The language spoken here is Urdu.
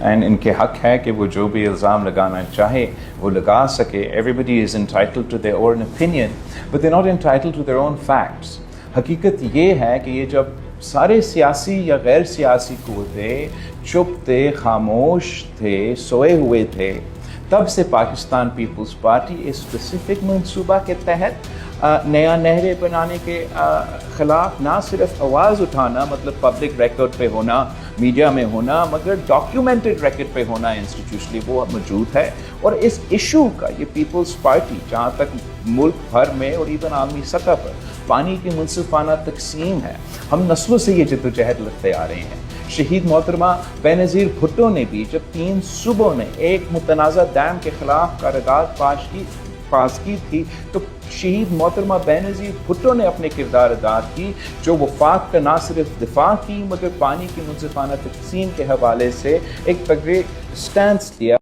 اینڈ ان کے حق ہے کہ وہ جو بھی الزام لگانا چاہے وہ لگا سکے. Every is entitled to their own opinion but they not entitled to their own facts. حقیقت یہ ہے کہ یہ جب سارے سیاسی یا غیر سیاسی قوتیں چپ تھے، خاموش تھے، سوئے ہوئے تھے، تب سے پاکستان پیپلز پارٹی اس اسپیسیفک منصوبہ کے تحت نیا نہریں بنانے کے خلاف نہ صرف آواز اٹھانا، مطلب پبلک ریکارڈ پہ ہونا، میڈیا میں ہونا، مگر ڈاکیومنٹڈ ریکارڈ پہ ہونا انسٹیٹیوشنلی وہ موجود ہے. اور اس ایشو کا یہ پیپلز پارٹی جہاں تک ملک بھر میں اور ایون عالمی سطح پر پانی کی منصفانہ تقسیم ہے، ہم نسلوں سے یہ جدوجہد لڑتے آ رہے ہیں. شہید محترمہ بے نظیر بھٹو نے بھی جب 3 صوبوں نے ایک متنازع ڈیم کے خلاف قرارداد پاس کی تھی تو شہید محترمہ بے نظیر بھٹو نے اپنے کردار ادا کی، جو وفاق کا نہ صرف دفاع کی مگر پانی کی منصفانہ تقسیم کے حوالے سے ایک تگڑے سٹینس لیا.